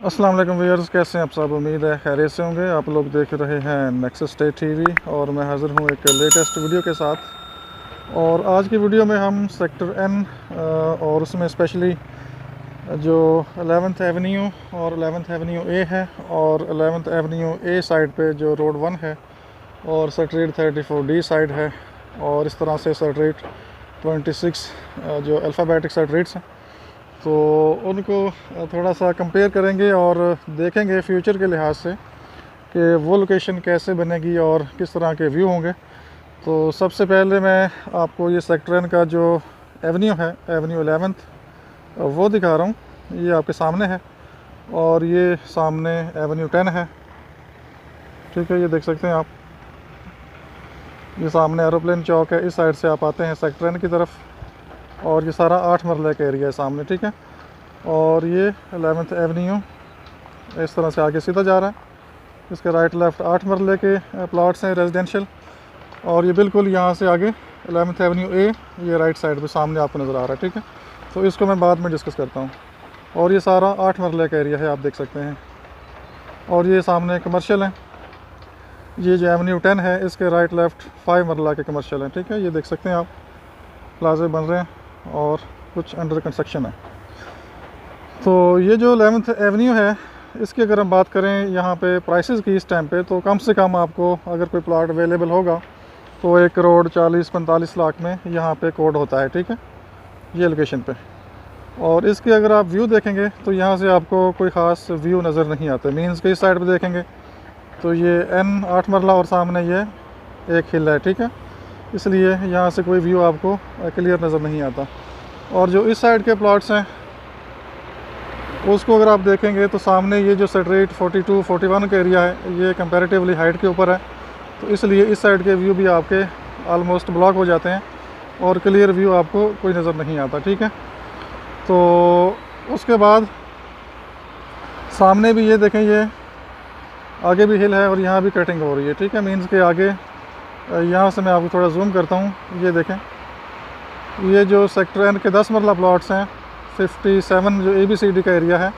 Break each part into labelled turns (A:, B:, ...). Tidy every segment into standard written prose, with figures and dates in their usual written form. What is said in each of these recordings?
A: अस्सलाम वालेकुम व्यूअर्स, कैसे हैं आप सब। उम्मीद है खैरियत से होंगे। आप लोग देख रहे हैं नेक्सस टेक टीवी और मैं हाज़िर हूँ एक लेटेस्ट वीडियो के साथ। और आज की वीडियो में हम सेक्टर एन और उसमें स्पेशली जो 11th एवेन्यू और 11th एवेन्यू ए है और 11th एवेन्यू ए साइड पे जो रोड 1 है और सेक्टर 34D साइड है और इस तरह से सेक्टर 26 जो अल्फ़ाबेटिक सेक्टरेट्स हैं, तो उनको थोड़ा सा कंपेयर करेंगे और देखेंगे फ्यूचर के लिहाज से कि वो लोकेशन कैसे बनेगी और किस तरह के व्यू होंगे। तो सबसे पहले मैं आपको ये सेक्टर एन का जो एवेन्यू है, एवेन्यू 11th, वो दिखा रहा हूँ। ये आपके सामने है और ये सामने एवेन्यू 10 है। ठीक है, ये देख सकते हैं आप। ये सामने एरोप्लेन चौक है, इस साइड से आप आते हैं सेक्टर एन की तरफ और ये सारा 8 मरले का एरिया है सामने। ठीक है, और ये 11th एवेन्यू इस तरह से आगे सीधा जा रहा है। इसके राइट लेफ़्ट 8 मरले के प्लॉट्स हैं रेजिडेंशियल। और ये बिल्कुल यहाँ से आगे 11th एवेन्यू ए ये राइट साइड पे सामने आपको नज़र आ रहा है। ठीक है, तो इसको मैं बाद में डिस्कस करता हूँ। और ये सारा 8 मरले का एरिया है, आप देख सकते हैं। और ये सामने कमर्शियल है। ये जो एवेन्यू 10 है इसके राइट लेफ़्ट 5 मरला के कमर्शियल हैं। ठीक है, ये देख सकते हैं आप, प्लाजे बन रहे हैं और कुछ अंडर कंस्ट्रक्शन है। तो ये जो 11th एवेन्यू है, इसकी अगर हम बात करें यहाँ पे प्राइसेस की इस टाइम पे, तो कम से कम आपको अगर कोई प्लॉट अवेलेबल होगा तो 1 करोड़ 40-45 लाख में यहाँ पे कोड होता है। ठीक है, ये लोकेशन पे। और इसके अगर आप व्यू देखेंगे तो यहाँ से आपको कोई ख़ास व्यू नज़र नहीं आता। मीन्स के इस साइड पर देखेंगे तो ये N 8 मरला और सामने ये एक हिल है। ठीक है, इसलिए यहाँ से कोई व्यू आपको क्लियर नज़र नहीं आता। और जो इस साइड के प्लॉट्स हैं उसको अगर आप देखेंगे तो सामने ये जो सेक्टर 42-41 का एरिया है ये कंपैरेटिवली हाइट के ऊपर है, तो इसलिए इस साइड के व्यू भी आपके ऑलमोस्ट ब्लॉक हो जाते हैं और क्लियर व्यू आपको कोई नज़र नहीं आता। ठीक है, तो उसके बाद सामने भी ये देखें, ये आगे भी हिल है और यहाँ भी कटिंग हो रही है। ठीक है, मीन्स के आगे यहाँ से मैं आपको थोड़ा जूम करता हूँ। ये देखें, ये जो सेक्टर एन के 10 मरला प्लॉट्स हैं, 57 जो ABCD का एरिया है,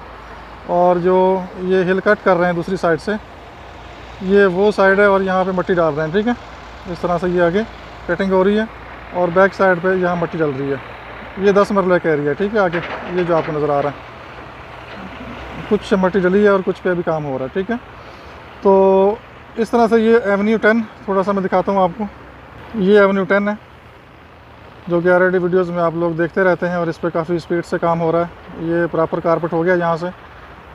A: और जो ये हिल कट कर रहे हैं दूसरी साइड से, ये वो साइड है और यहाँ पे मिट्टी डाल रहे हैं। ठीक है, इस तरह से ये आगे कटिंग हो रही है और बैक साइड पे यहाँ मिट्टी डल रही है। ये 10 मरले का एरिया है। ठीक है, आगे ये जो आपको नज़र आ रहा है, कुछ मिट्टी डली है और कुछ पे भी काम हो रहा है। ठीक है, तो इस तरह से ये एवेन्यू 10 थोड़ा सा मैं दिखाता हूँ आपको। ये एवेन्यू 10 है जो कि ऑलरेडी वीडियोज़ में आप लोग देखते रहते हैं और इस पर काफ़ी स्पीड से काम हो रहा है। ये प्रॉपर कारपेट हो गया यहाँ से,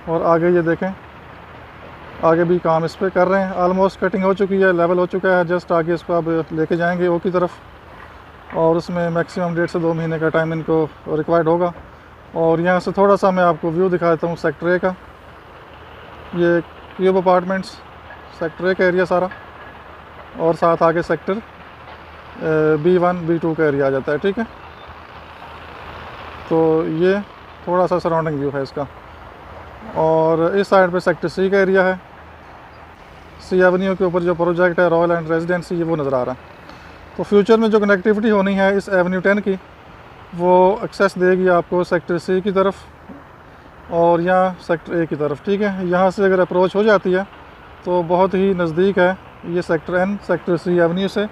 A: और आगे ये देखें, आगे भी काम इस पर कर रहे हैं। ऑलमोस्ट कटिंग हो चुकी है, लेवल हो चुका है। जस्ट आगे इसको अब लेके जाएंगे ओ की तरफ, और उसमें मैक्सिमम 1.5 से 2 महीने का टाइम इनको रिक्वायर्ड होगा। और यहाँ से थोड़ा सा मैं आपको व्यू दिखाता हूँ सेक्टर ए का। ये क्यूब अपार्टमेंट्स सेक्टर ए का एरिया सारा, और साथ आगे सेक्टर B1 B2 का एरिया आ जाता है। ठीक है, तो ये थोड़ा सा सराउंडिंग व्यू है इसका। और इस साइड पे सेक्टर C का एरिया है। C एवेन्यू के ऊपर जो प्रोजेक्ट है रॉयल एंड रेजिडेंसी, ये वो नज़र आ रहा है। तो फ्यूचर में जो कनेक्टिविटी होनी है इस एवेन्यू 10 की, वो एक्सेस देगी आपको सेक्टर C की तरफ और यहाँ सेक्टर A की तरफ। ठीक है, यहाँ से अगर अप्रोच हो जाती है तो बहुत ही नज़दीक है ये sector N sector C Avenue से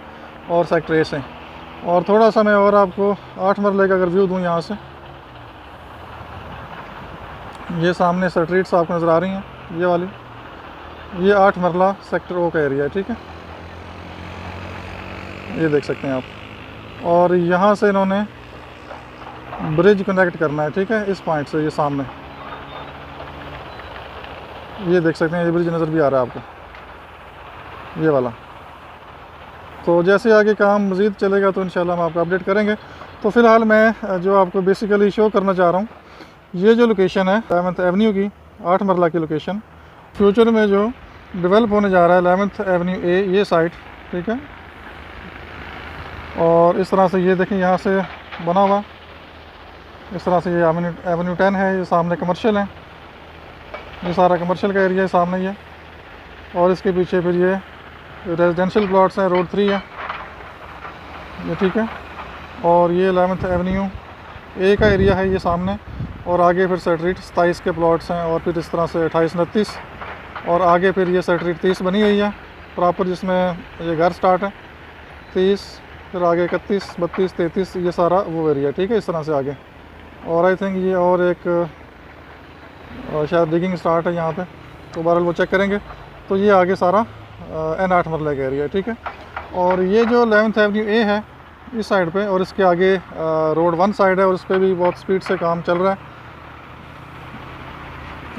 A: और सेक्टर A से। और थोड़ा सा मैं और आपको 8 मरले का अगर व्यू दूँ यहाँ से, ये सामने स्ट्रीट्स आपको नज़र आ रही हैं, ये वाली, ये 8 मरला सेक्टर O का एरिया है। ठीक है, ये देख सकते हैं आप। और यहाँ से इन्होंने ब्रिज कनेक्ट करना है। ठीक है, इस पॉइंट से ये सामने, ये देख सकते हैं, ये ब्रिज नज़र भी आ रहा है आपको, ये वाला। तो जैसे आगे काम मज़ीद चलेगा तो इंशाल्लाह हम आपको अपडेट करेंगे। तो फ़िलहाल मैं जो आपको बेसिकली शो करना चाह रहा हूँ, ये जो लोकेशन है 11th एवेन्यू की 8 मरला की लोकेशन, फ्यूचर में जो डेवलप होने जा रहा है 11th एवेन्यू ए ये साइट। ठीक है, और इस तरह से ये देखें, यहाँ से बना हुआ, इस तरह से ये एवेन्यू 10 है। ये सामने कमर्शियल है, ये सारा कमर्शियल का एरिया है सामने ये, और इसके पीछे फिर ये रेजिडेंशियल प्लॉट्स हैं, रोड 3 है ये। ठीक है, और ये 11th एवेन्यू ए का एरिया है ये सामने, और आगे फिर सेक्टर 27 के प्लॉट्स हैं, और फिर इस तरह से 28, 29, और आगे फिर ये सेक्टर 30 बनी हुई है प्रॉपर, जिसमें ये घर स्टार्ट है 30, फिर आगे 31, 32, 33, ये सारा वो एरिया, ठीक है, इस तरह से आगे। और आई थिंक ये और एक शायद डिगिंग स्टार्ट है यहाँ पे, तो बहरहाल वो चेक करेंगे। तो ये आगे सारा N8 मरले का एरिया है, ठीक है। और ये जो 11th एवेन्यू ए है इस साइड पे, और इसके आगे रोड 1 साइड है, और उस पर भी बहुत स्पीड से काम चल रहा है।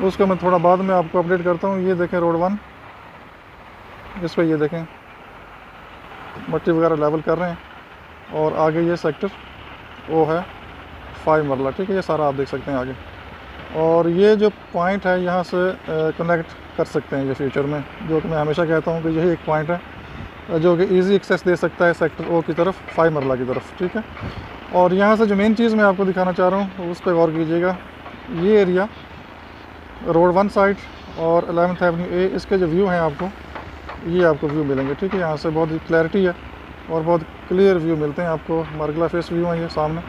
A: उसको मैं थोड़ा बाद में आपको अपडेट करता हूँ। ये देखें रोड 1, इस पर ये देखें मट्टी वगैरह लेवल कर रहे हैं, और आगे ये सेक्टर वो है 5 मरला, ठीक है, ये सारा आप देख सकते हैं आगे। और ये जो पॉइंट है यहाँ से कनेक्ट कर सकते हैं ये फ्यूचर में, जो कि मैं हमेशा कहता हूँ कि यही एक पॉइंट है जो कि इजी एक्सेस दे सकता है सेक्टर ओ की तरफ, 5 मरला की तरफ, ठीक है। और यहाँ से जो मेन चीज़ मैं आपको दिखाना चाह रहा हूँ उस पर गौर कीजिएगा। ये एरिया रोड 1 साइड और 11th एवेन्यू ए, इसके जो व्यू हैं आपको ये आपको व्यू मिलेंगे, ठीक है। यहाँ से बहुत ही क्लैरिटी है और बहुत क्लियर व्यू मिलते हैं आपको। मार्गला फेस व्यू है ये सामने,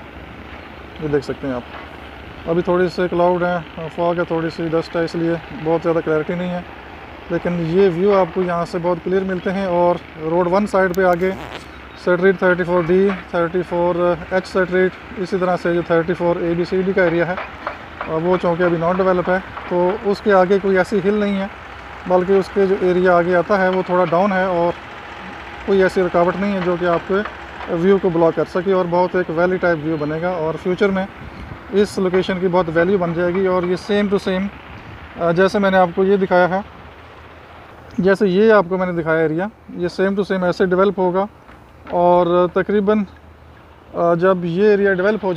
A: ये देख सकते हैं आप। अभी थोड़ी से क्लाउड है, फॉग है, थोड़ी सी डस्ट है, इसलिए बहुत ज़्यादा क्लैरिटी नहीं है, लेकिन ये व्यू आपको यहाँ से बहुत क्लियर मिलते हैं। और रोड 1 साइड पे आगे सेक्टर 34D, 34H सेक्टर, इसी तरह से जो 34 ABCD का एरिया है वो चूँकि अभी नॉट डेवलप है, तो उसके आगे कोई ऐसी हिल नहीं है, बल्कि उसके जो एरिया आगे आता है वो थोड़ा डाउन है, और कोई ऐसी रुकावट नहीं है जो कि आपके व्यू को ब्लॉक कर सके, और बहुत एक वैली टाइप व्यू बनेगा। और फ्यूचर में इस लोकेशन की बहुत वैल्यू बन जाएगी। और ये सेम टू सेम जैसे मैंने आपको ये दिखाया है, जैसे ये आपको मैंने दिखाया एरिया, ये सेम टू सेम ऐसे डेवलप होगा। और तकरीबन जब ये एरिया डेवलप हो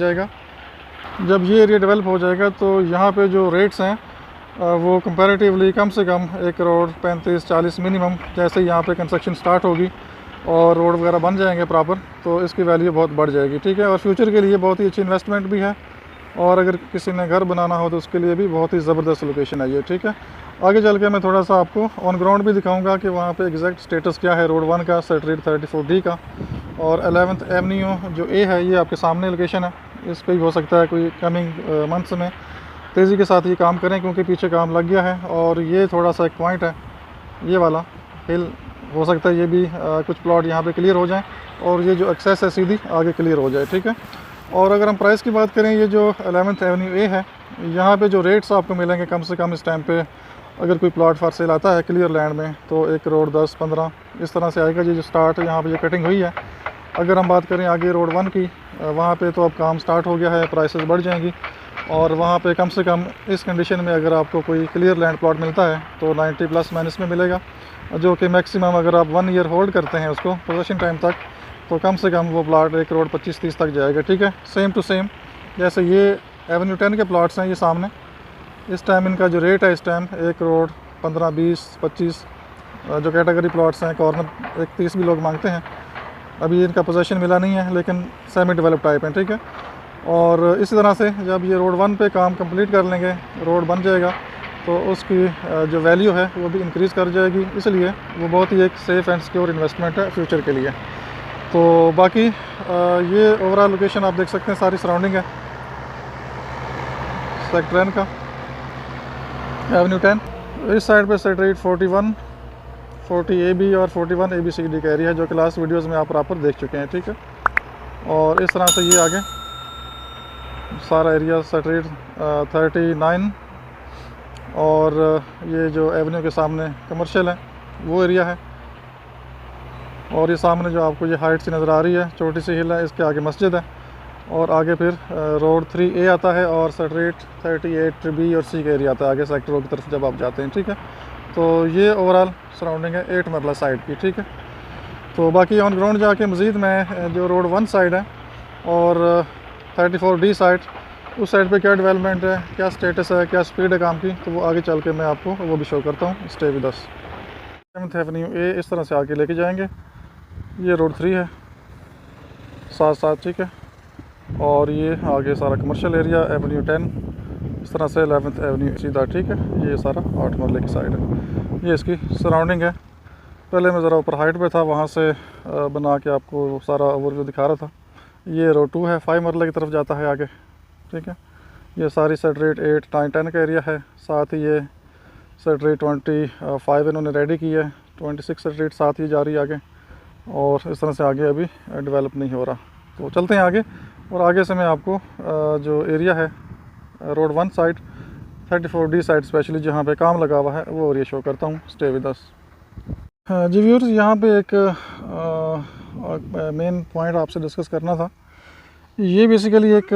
A: जाएगा, तो यहाँ पे जो रेट्स हैं वो कंपैरेटिवली कम से कम 1 करोड़ 35-40 मिनिमम, जैसे यहाँ पे कंस्ट्रक्शन स्टार्ट होगी और रोड वगैरह बन जाएंगे प्रॉपर, तो इसकी वैल्यू बहुत बढ़ जाएगी, ठीक है। और फ्यूचर के लिए बहुत ही अच्छी इन्वेस्टमेंट भी है, और अगर किसी ने घर बनाना हो तो उसके लिए भी बहुत ही ज़बरदस्त लोकेशन है ये, ठीक है। आगे चल के मैं थोड़ा सा आपको ऑन ग्राउंड भी दिखाऊंगा कि वहाँ पे एग्जैक्ट स्टेटस क्या है रोड 1 का, सेक्टर 34D का। और 11th एवेन्यू जो ए है ये आपके सामने लोकेशन है, इस पर ही हो सकता है कोई कमिंग मंथ्स में तेज़ी के साथ ये काम करें, क्योंकि पीछे काम लग गया है। और ये थोड़ा सा एक पॉइंट है, ये वाला हिल, हो सकता है ये भी कुछ प्लॉट यहाँ पे क्लियर हो जाएं, और ये जो एक्सेस है सीधी आगे क्लियर हो जाए, ठीक है। और अगर हम प्राइस की बात करें, ये जो 11th एवेन्यू ए है, यहाँ पे जो रेट्स आपको मिलेंगे कम से कम इस टाइम पे, अगर कोई प्लॉट फॉर सेल आता है क्लियर लैंड में, तो 1 करोड़ 10, 15 इस तरह से आएगा। ये जो स्टार्ट यहाँ पे ये कटिंग हुई है। अगर हम बात करें आगे रोड 1 की, वहाँ पे तो अब काम स्टार्ट हो गया है, प्राइसेस बढ़ जाएंगी, और वहाँ पे कम से कम इस कंडीशन में अगर आपको कोई क्लियर लैंड प्लॉट मिलता है तो 90 प्लस माइनस में मिलेगा, जो कि मैक्सिमम अगर आप 1 ईयर होल्ड करते हैं उसको पोजीशन टाइम तक, तो कम से कम वो प्लॉट 1 करोड़ 25-30 तक जाएगा, ठीक है। सेम टू सेम जैसे ये एवेन्यू 10 के प्लॉट्स हैं, ये सामने इस टाइम इनका जो रेट है इस टाइम 1 करोड़ 15, 20, 25 जो कैटेगरी प्लॉट्स हैं, कॉर्नर 31 भी लोग मांगते हैं। अभी इनका पोजीशन मिला नहीं है, लेकिन सेमी डेवलप टाइप है, ठीक है। और इसी तरह से जब ये रोड 1 पे काम कंप्लीट कर लेंगे, रोड बन जाएगा, तो उसकी जो वैल्यू है वो भी इंक्रीज़ कर जाएगी, इसलिए वो बहुत ही एक सेफ़ एंड सिक्योर इन्वेस्टमेंट है फ्यूचर के लिए। तो बाकी ये ओवरऑल लोकेशन आप देख सकते हैं, सारी सराउंडिंग है सेक्टर 10 का, एवेन्यू 10। इस साइड पे सेक्टर 41, 40 AB और 41 ABCD का एरिया है, जो कि लास्ट वीडियोज़ में आप प्रॉपर देख चुके हैं, ठीक है। और इस तरह से ये आगे सारा एरिया सेक्टर 39, और ये जो एवेन्यू के सामने कमर्शियल है वो एरिया है। और ये सामने जो आपको ये हाइट सी नज़र आ रही है, छोटी सी हिल है, इसके आगे मस्जिद है, और आगे फिर रोड 3A आता है, और सेक्टर 38B और C का एरिया आता है आगे सेक्टर O की तरफ जब आप जाते हैं, ठीक है। तो ये ओवरऑल सराउंडिंग है 8 मरला साइड की, ठीक है। तो बाकी ऑन ग्राउंड जाके मज़ीद मैं जो रोड 1 साइड है और 34D साइड, उस साइड पे क्या डेवलपमेंट है, क्या स्टेटस है, क्या स्पीड है काम की, तो वो आगे चल के मैं आपको वो भी शो करता हूँ। Stay with us. 11th avenue A इस तरह से आगे लेके जाएंगे, ये रोड 3 है साथ साथ, ठीक है। और ये आगे सारा कमर्शियल एरिया एवेन्यू 10, इस तरह से 11th एवेन्यू सीधा, ठीक है। ये सारा 8 मरले की साइड है, ये इसकी सराउंडिंग है। पहले मैं ज़रा ऊपर हाइट पे था, वहाँ से बना के आपको सारा ओवरव्यू दिखा रहा था। ये रोड 2 है, 5 मरले की तरफ जाता है आगे, ठीक है। ये सारी सेक्टर 8, 9, 10 का एरिया है। साथ ही ये सेक्टर 25 इन्होंने रेडी की है, 26 सेक्टर साथ ही जा रही है आगे, और इस तरह से आगे अभी डेवलप नहीं हो रहा। तो चलते हैं आगे, और आगे से मैं आपको जो एरिया है road 1 side 34D side specially जहाँ पे काम लगा हुआ है वो एरिया शो करता हूँ। Stay with us. जी व्यूअर्स, यहाँ पे एक मेन पॉइंट आपसे डिस्कस करना था। ये बेसिकली एक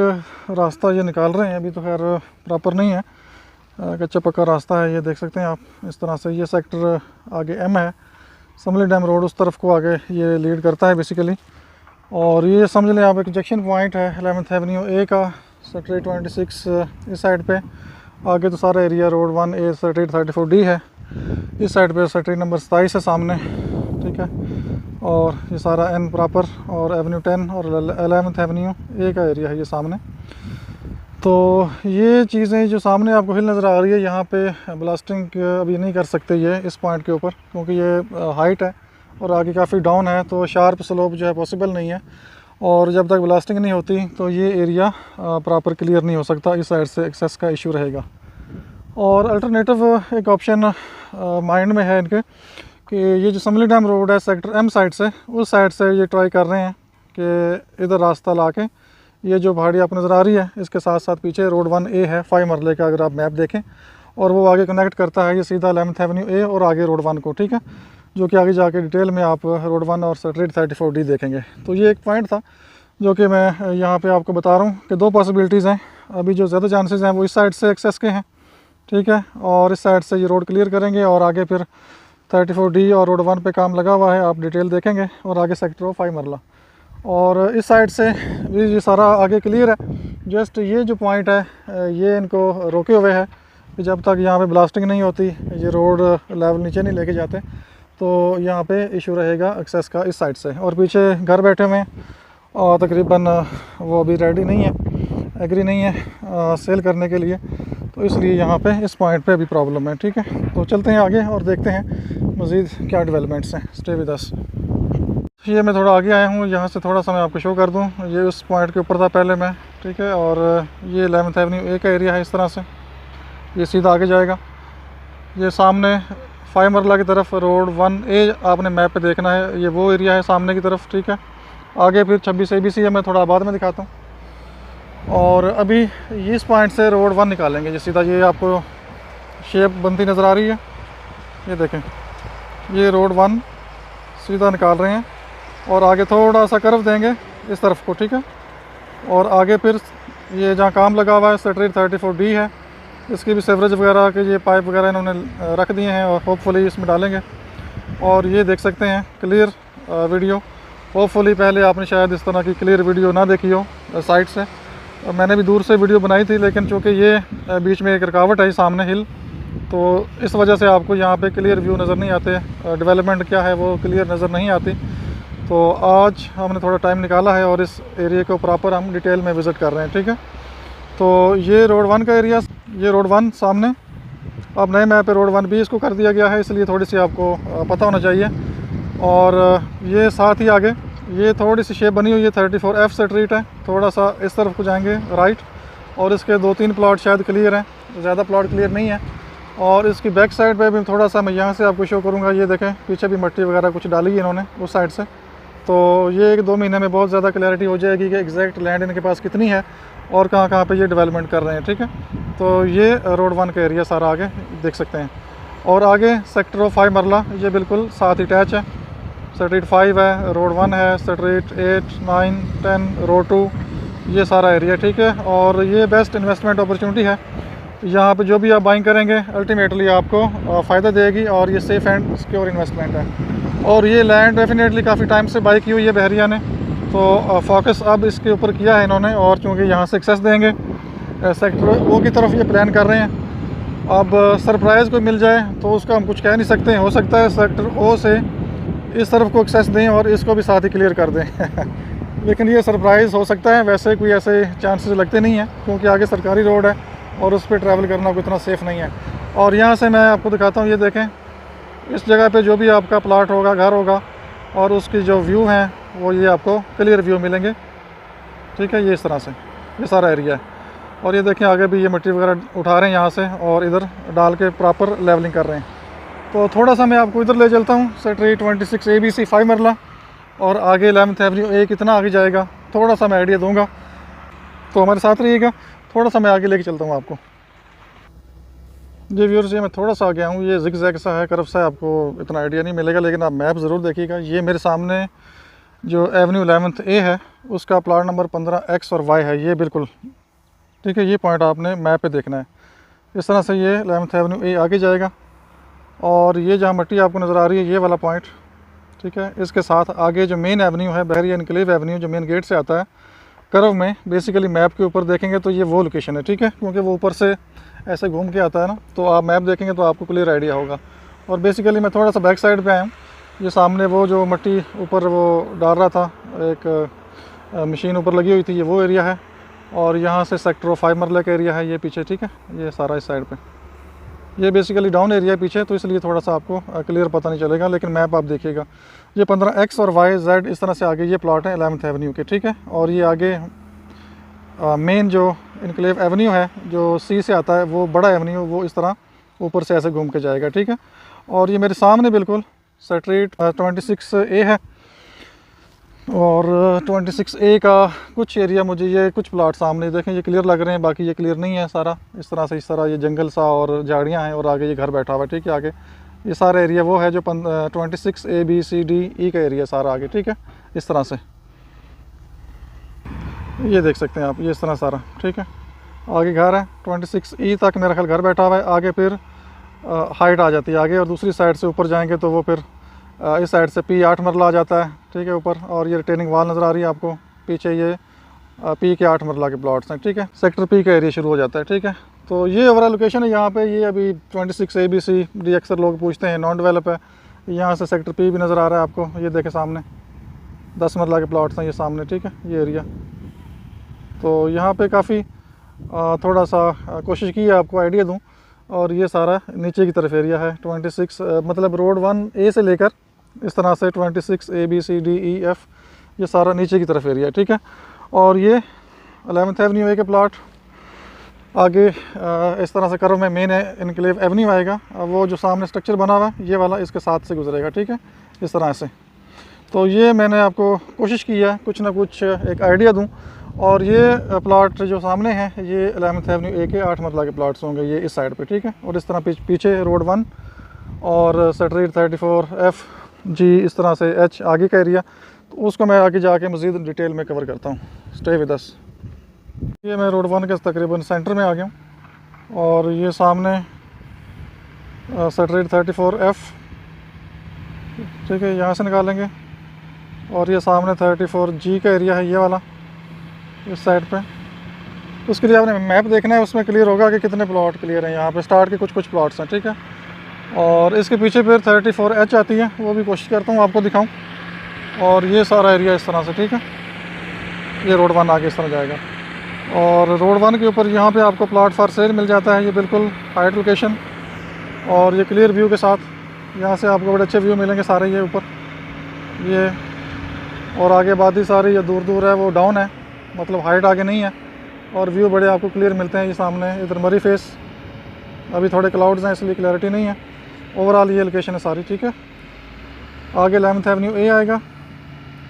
A: रास्ता ये निकाल रहे हैं, अभी तो खैर प्रॉपर नहीं है, कच्चा पक्का रास्ता है। ये देख सकते हैं आप इस तरह से। ये सेक्टर आगे M है, समली डैम रोड उस तरफ को आगे ये लीड करता है बेसिकली। और ये समझ लें आप एक इंजेक्शन पॉइंट है 11th एवेन्यू A का, सेक्टर 26 इस साइड पे। आगे तो सारा area road 1A sector 34D है। इस साइड पे सेक्टर नंबर 27 है सामने, ठीक है। और ये सारा N प्रॉपर और एवेन्यू 10 और 11th एवेन्यू A का एरिया है ये सामने। तो ये चीज़ें जो सामने आपको हिल नज़र आ रही है, यहाँ पे ब्लास्टिंग अभी नहीं कर सकते ये इस पॉइंट के ऊपर, क्योंकि ये हाइट है और आगे काफ़ी डाउन है, तो शार्प स्लोप जो है पॉसिबल नहीं है। और जब तक ब्लास्टिंग नहीं होती तो ये एरिया प्रॉपर क्लियर नहीं हो सकता, इस साइड से एक्सेस का इशू रहेगा। और अल्टरनेटिव एक ऑप्शन माइंड में है इनके कि ये जो समली डैम रोड है सेक्टर M साइड से, उस साइड से ये ट्राई कर रहे हैं कि इधर रास्ता ला के, ये जो पहाड़ी आपको नज़र आ रही है इसके साथ साथ पीछे रोड 1A है 5 मरले का, अगर आप मैप देखें, और वो आगे कनेक्ट करता है ये सीधा 11th एवेन्यू A और आगे रोड 1 को, ठीक है। जो कि आगे जाके डिटेल में आप रोड 1 और सेक्टर 34D देखेंगे। तो ये एक पॉइंट था जो कि मैं यहाँ पे आपको बता रहा हूँ कि दो पॉसिबिलिटीज़ हैं। अभी जो ज़्यादा चांसेस हैं वो इस साइड से एक्सेस के हैं, ठीक है, और इस साइड से ये रोड क्लियर करेंगे और आगे फिर 34D और रोड 1 पे काम लगा हुआ है, आप डिटेल देखेंगे, और आगे सेक्टर 5 मरला। और इस साइड से भी ये सारा आगे क्लियर है। जस्ट ये जो पॉइंट है ये इनको रोके हुए है कि जब तक यहाँ पे ब्लास्टिंग नहीं होती, ये रोड लेवल नीचे नहीं लेके जाते, तो यहाँ पे इशू रहेगा एक्सेस का इस साइड से। और पीछे घर बैठे हुए हैं और तकरीबन वो अभी रेडी नहीं है, एग्री नहीं है सेल करने के लिए, तो इसलिए यहाँ पे इस पॉइंट पे अभी प्रॉब्लम है, ठीक है। तो चलते हैं आगे और देखते हैं मज़ीद क्या डेवलपमेंट्स हैं। स्टे विद अस। ये मैं थोड़ा आगे आया हूँ, यहाँ से थोड़ा सा मैं आपको शो कर दूँ। ये उस पॉइंट के ऊपर था पहले मैं, ठीक है, और ये 11th एवेन्यू A का एरिया है इस तरह से। ये सीधा आगे जाएगा, ये सामने 5 मरला की तरफ रोड 1A आपने मैप पे देखना है, ये वो एरिया है सामने की तरफ, ठीक है। आगे फिर 26 ABC है, मैं थोड़ा बाद में दिखाता हूँ। और अभी इस पॉइंट से रोड 1 निकालेंगे, ये सीधा, ये आपको शेप बनती नज़र आ रही है, ये देखें, ये रोड 1 सीधा निकाल रहे हैं और आगे थोड़ा सा कर्व देंगे इस तरफ को, ठीक है। और आगे फिर ये जहाँ काम लगा हुआ है सेक्टर 34D है, इसकी भी सेवरेज वगैरह के ये पाइप वगैरह इन्होंने रख दिए हैं और होपफुली इसमें डालेंगे। और ये देख सकते हैं क्लियर वीडियो। होपफुली पहले आपने शायद इस तरह की क्लियर वीडियो ना देखी हो साइड से, और मैंने भी दूर से वीडियो बनाई थी, लेकिन चूँकि ये बीच में एक रुकावट है सामने हिल, तो इस वजह से आपको यहाँ पे क्लियर व्यू नज़र नहीं आते, डेवलपमेंट क्या है वो क्लियर नज़र नहीं आती। तो आज हमने थोड़ा टाइम निकाला है और इस एरिया को प्रॉपर हम डिटेल में विज़िट कर रहे हैं, ठीक है। तो ये रोड 1 का एरिया, ये रोड 1 सामने, अब नए मैप पे रोड 1B इसको कर दिया गया है, इसलिए थोड़ी सी आपको पता होना चाहिए। और ये साथ ही आगे ये थोड़ी सी शेप बनी हुई है 34F स्ट्रीट है, थोड़ा सा इस तरफ को जाएंगे राइट, और इसके 2-3 प्लॉट शायद क्लियर हैं, ज़्यादा प्लॉट क्लियर नहीं है। और इसकी बैक साइड पे भी थोड़ा सा मैं यहाँ से आपको शो करूँगा, ये देखें पीछे भी मट्टी वगैरह कुछ डाली है इन्होंने उस साइड से। तो ये 1-2 महीने में बहुत ज़्यादा क्लैरिटी हो जाएगी कि एग्जैक्ट लैंड इनके पास कितनी है और कहाँ पे ये डेवलपमेंट कर रहे हैं, ठीक है। तो ये रोड 1 का एरिया सारा आगे देख सकते हैं। और आगे सेक्टर 5 मरला ये बिल्कुल साथ ही अटैच है, सेक्टर 5 है, रोड 1 है, सेक्टर 8, 9, 10, रोड 2, ये सारा एरिया, ठीक है। और ये बेस्ट इन्वेस्टमेंट अपॉर्चुनिटी है, यहाँ पे जो भी आप बाइंग करेंगे अल्टीमेटली आपको फ़ायदा देगी, और ये सेफ़ एंड सिक्योर इन्वेस्टमेंट है। और ये लैंड डेफिनेटली काफ़ी टाइम से बाई की हुई है बहरिया ने, तो फोकस अब इसके ऊपर किया है इन्होंने, और चूँकि यहाँ से एक्सेस देंगे सेक्टर O की तरफ ये प्लान कर रहे हैं। अब सरप्राइज़ कोई मिल जाए तो उसका हम कुछ कह नहीं सकते हैं, हो सकता है सेक्टर O से इस तरफ को एक्सेस दें और इसको भी साथ ही क्लियर कर दें लेकिन ये सरप्राइज़ हो सकता है, वैसे कोई ऐसे चांसेस लगते नहीं हैं, क्योंकि आगे सरकारी रोड है और उस पर ट्रैवल करना कोई इतना सेफ़ नहीं है। और यहाँ से मैं आपको दिखाता हूँ, ये देखें इस जगह पे जो भी आपका प्लाट होगा, घर होगा, और उसकी जो व्यू हैं वो ये आपको क्लियर व्यू मिलेंगे, ठीक है। ये इस तरह से ये सारा एरिया है। और ये देखें आगे भी ये मिट्टी वगैरह उठा रहे हैं यहाँ से और इधर डाल के प्रॉपर लेवलिंग कर रहे हैं। तो थोड़ा सा मैं आपको इधर ले चलता हूँ, सेक्टर 26 ABC 5 मरला और आगे 11th एवेन्यू A कितना आगे जाएगा थोड़ा सा मैं आइडिया दूँगा, तो हमारे साथ रहिएगा। थोड़ा सा मैं आगे लेके चलता हूँ आपको। जी व्यूअर्स, ये मैं थोड़ा सा आ गया हूँ, ये ज़िग-ज़ैग सा है, कर्व सा है, आपको इतना आइडिया नहीं मिलेगा, लेकिन आप मैप ज़रूर देखिएगा। ये मेरे सामने जो एवेन्यू 11th A है उसका प्लाट नंबर 15 X और Y है, ये बिल्कुल ठीक है। ये पॉइंट आपने मैप पे देखना है। इस तरह से ये 11th एवेन्यू A आगे जाएगा और ये जहाँ मिट्टी आपको नज़र आ रही है ये वाला पॉइंट, ठीक है। इसके साथ आगे जो मेन एवेन्यू है, बहरिया इनक्लेव एवेन्यू, जो मेन गेट से आता है कर्व में, बेसिकली मैप के ऊपर देखेंगे तो ये वो लोकेशन है, ठीक है, क्योंकि वो ऊपर से ऐसे घूम के आता है ना, तो आप मैप देखेंगे तो आपको क्लियर आइडिया होगा। और बेसिकली मैं थोड़ा सा बैक साइड पे आया हूँ। ये सामने वो जो मिट्टी ऊपर वो डाल रहा था, एक मशीन ऊपर लगी हुई थी, ये वो एरिया है। और यहाँ से सेक्टर 5 मरले का एरिया है ये पीछे, ठीक है, ये सारा इस साइड पे। ये बेसिकली डाउन एरिया है पीछे, तो इसलिए थोड़ा सा आपको क्लियर पता नहीं चलेगा, लेकिन मैप आप देखिएगा। ये 15 X और Y Z इस तरह से आगे ये प्लॉट है 11th एवेन्यू के, ठीक है। और ये आगे मेन जो इनक्लेव एवेन्यू है जो C से आता है, वो बड़ा एवेन्यू, वो इस तरह ऊपर से ऐसे घूम के जाएगा, ठीक है। और ये मेरे सामने बिल्कुल सेक्टर 26 A है और 26 A का कुछ एरिया, मुझे ये कुछ प्लाट सामने देखें ये क्लियर लग रहे हैं, बाकी ये क्लियर नहीं है सारा। इस तरह से, इस तरह ये जंगल सा और झाड़ियाँ हैं और आगे ये घर बैठा हुआ है, ठीक है। आगे ये सारा एरिया वो है जो 26 A B C D E का एरिया सारा आगे, ठीक है। इस तरह से ये देख सकते हैं आप, ये इस तरह सारा, ठीक है। आगे घर है 26 E तक मेरा ख्याल घर बैठा हुआ है। आगे फिर हाइट आ जाती है आगे, और दूसरी साइड से ऊपर जाएंगे तो वो फिर इस साइड से P8 मरला आ जाता है, ठीक है, ऊपर। और ये रिटेनिंग वाल नज़र आ रही है आपको पीछे, ये P के 8 मरला के प्लॉट्स हैं, ठीक है। सेक्टर P का एरिया शुरू हो जाता है, ठीक है। तो ये ओवरऑल लोकेशन है यहाँ पे। ये अभी 26 A B C D अक्सर लोग पूछते हैं, नॉन डेवलप है। यहाँ से सेक्टर P भी नज़र आ रहा है आपको, ये देखें सामने 10 मरला के प्लॉट्स हैं ये सामने, ठीक है, ये एरिया। तो यहाँ पे काफ़ी थोड़ा सा कोशिश की है आपको आइडिया दूँ। और ये सारा नीचे की तरफ एरिया है 26 मतलब रोड 1A से लेकर इस तरह से 26 A B C D E F, ये सारा नीचे की तरफ एरिया, ठीक है। और ये 11th एवेन्यू A के प्लाट आगे इस तरह से कर्व में मेन इनक्लेव एवेन्यू आएगा। वो जो सामने स्ट्रक्चर बना हुआ है ये वाला इसके साथ से गुजरेगा, ठीक है, इस तरह से। तो ये मैंने आपको कोशिश की है कुछ ना कुछ एक आइडिया दूं। और ये प्लाट जो सामने हैं ये 11th एवेन्यू A के 8 मरला के प्लाट्स होंगे ये इस साइड पे, ठीक है। और इस तरह पीछे रोड 1 और सेक्टर 34 F G इस तरह से H आगे का एरिया, तो उसको मैं आगे जाके मज़ीद डिटेल में कवर करता हूँ। स्टे विद अस। ये मैं रोड 1 के तकरीबन सेंटर में आ गया हूँ और ये सामने सेक्टर 34 F, ठीक है, यहाँ से निकालेंगे। और ये सामने 34 G का एरिया है ये वाला इस साइड पे। उसके लिए आपने मैप देखना है, उसमें क्लियर होगा कि कितने प्लॉट क्लियर हैं। यहाँ पे स्टार्ट के कुछ प्लॉट्स हैं, ठीक है। और इसके पीछे फिर 34 H आती है, वो भी कोशिश करता हूँ आपको दिखाऊँ। और ये सारा एरिया इस तरह से, ठीक है, ये रोड 1 आगे इस तरह जाएगा। और रोड 1 के ऊपर यहाँ पे आपको प्लॉट फॉर सेल मिल जाता है, ये बिल्कुल हाइट लोकेशन और ये क्लियर व्यू के साथ। यहाँ से आपको बड़े अच्छे व्यू मिलेंगे सारे ये ऊपर ये। और आगे बादी सारी ये दूर दूर है वो डाउन है, मतलब हाइट आगे नहीं है। और व्यू बड़े आपको क्लियर मिलते हैं। ये सामने इधर मरी फेस, अभी थोड़े क्लाउड्स हैं इसलिए क्लैरिटी नहीं है। ओवरऑल ये लोकेशन है सारी, ठीक है। आगे 11th एवेन्यू A आएगा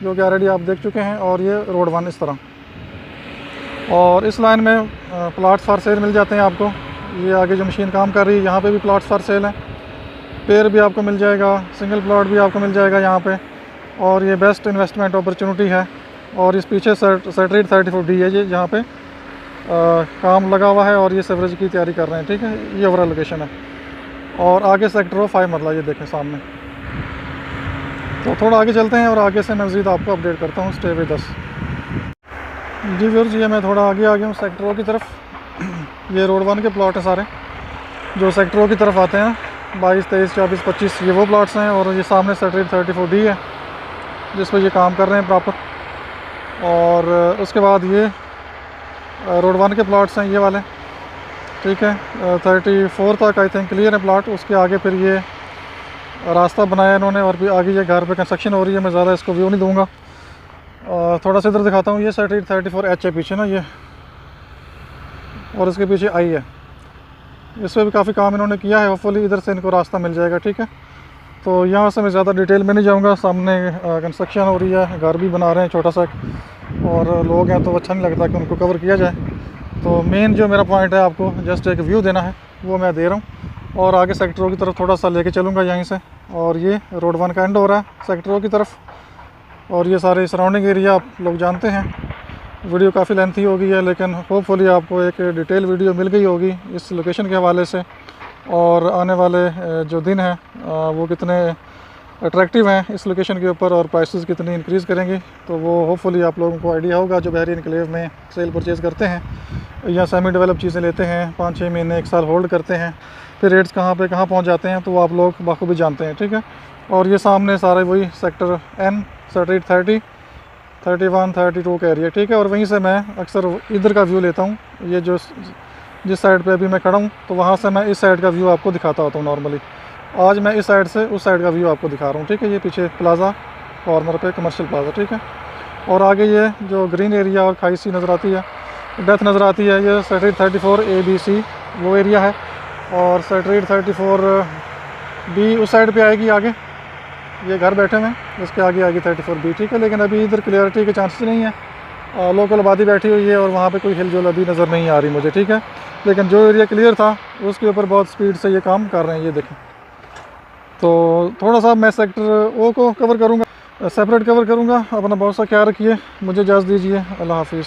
A: जो कि ऑलरेडी आप देख चुके हैं। और ये रोड 1 इस तरह। और इस लाइन में प्लाट्स फॉर सेल मिल जाते हैं आपको। ये आगे जो मशीन काम कर रही है यहाँ पे भी प्लाट्स फॉर सेल हैं। पेयर भी आपको मिल जाएगा, सिंगल प्लॉट भी आपको मिल जाएगा यहाँ पे। और ये बेस्ट इन्वेस्टमेंट अपॉर्चुनिटी है। और इस पीछे सेक्टर 34 D है ये, जहाँ पे काम लगा हुआ है और ये सीवरेज की तैयारी कर रहे हैं, ठीक है। ये ओवरऑल लोकेशन है। और आगे सेक्टर 5 मरला ये देखें सामने। तो थोड़ा आगे चलते हैं और आगे से मैं मज़ीद आपको अपडेट करता हूँ। Stay with us. जी व्यूअर्स, ये मैं थोड़ा आगे आ गया हूँ सेक्टर की तरफ। ये रोड 1 के प्लॉट है सारे जो सेक्टर की तरफ आते हैं, 22, 23, 24, 25 ये वो प्लॉट्स हैं। और ये सामने सेक्टर 34 D है जिस पर ये काम कर रहे हैं प्रॉपर। और उसके बाद ये रोड 1 के प्लॉट्स हैं ये वाले, ठीक है। 34 तक आई थिंक क्लियर है प्लॉट। उसके आगे फिर ये रास्ता बनाया इन्होंने और फिर आगे ये घर पे कंस्ट्रक्शन हो रही है। मैं ज़्यादा इसको व्यू नहीं दूंगा, थोड़ा सा इधर दिखाता हूँ। ये सेक्टर 34 H है पीछे ना ये, और इसके पीछे आई है। इस पर भी काफ़ी काम इन्होंने किया है, होपफुली इधर से इनको रास्ता मिल जाएगा। ठीक है, तो यहाँ से मैं ज़्यादा डिटेल में नहीं जाऊँगा। सामने कंस्ट्रक्शन हो रही है, घर भी बना रहे हैं छोटा सा, और लोग हैं तो अच्छा नहीं लगता कि उनको कवर किया जाए। तो मेन जो मेरा पॉइंट है, आपको जस्ट एक व्यू देना है, वो मैं दे रहा हूँ। और आगे सेक्टरों की तरफ थोड़ा सा लेके चलूँगा यहीं से। और ये रोड 1 का एंड हो रहा है सेक्टरों की तरफ, और ये सारे सराउंडिंग एरिया आप लोग जानते हैं। वीडियो काफ़ी लेंथी हो गई है, लेकिन होपफुली आपको एक डिटेल वीडियो मिल गई होगी इस लोकेशन के हवाले से। और आने वाले जो दिन हैं वो कितने अट्रैक्टिव हैं इस लोकेशन के ऊपर, और प्राइसेस कितनी इंक्रीज़ करेंगे, तो वो होपफुली आप लोगों को आइडिया होगा जो बहरी एनक्लेव में सेल परचेज़ करते हैं या सेमी डेवलप चीज़ें लेते हैं, 5-6 महीने 1 साल होल्ड करते हैं, फिर रेट्स कहाँ पे कहाँ पहुँच जाते हैं, तो वो आप लोग बखूबी जानते हैं। ठीक है, और ये सामने सारे वही सेक्टर N, स्ट्रीट 30, 31, 32 का एरिया। ठीक है, और वहीं से मैं अक्सर इधर का व्यू लेता हूँ। ये जो जिस साइड पे अभी मैं खड़ा हूँ, तो वहाँ से मैं इस साइड का व्यू आपको दिखाता होता हूँ नॉर्मली। आज मैं इस साइड से उस साइड का व्यू आपको दिखा रहा हूँ। ठीक है, ये पीछे प्लाज़ा कॉर्नर पे कमर्शियल प्लाज़ा। ठीक है, और आगे ये जो ग्रीन एरिया और खाई सी नज़र आती है, डेथ नज़र आती है, ये स्ट्रीट 34 ABC वो एरिया है, और स्ट्रीट 34B उस साइड पे आएगी। आगे ये घर बैठे हुए हैं, उसके आगे आएगी 34B। ठीक है, लेकिन अभी इधर क्लियरिटी के चांसेस नहीं है, लोकल आबादी बैठी हुई है, और वहाँ पे कोई हिलजुल अभी नज़र नहीं आ रही मुझे। ठीक है, लेकिन जो एरिया क्लियर था उसके ऊपर बहुत स्पीड से ये काम कर रहे हैं, ये देखें। तो थोड़ा सा मैं सेक्टर O को कवर करूँगा, सेपरेट कवर करूँगा। अपना बहुत सा ख्याल रखिए, मुझे इजाज़त दीजिए, अल्लाह हाफिज़।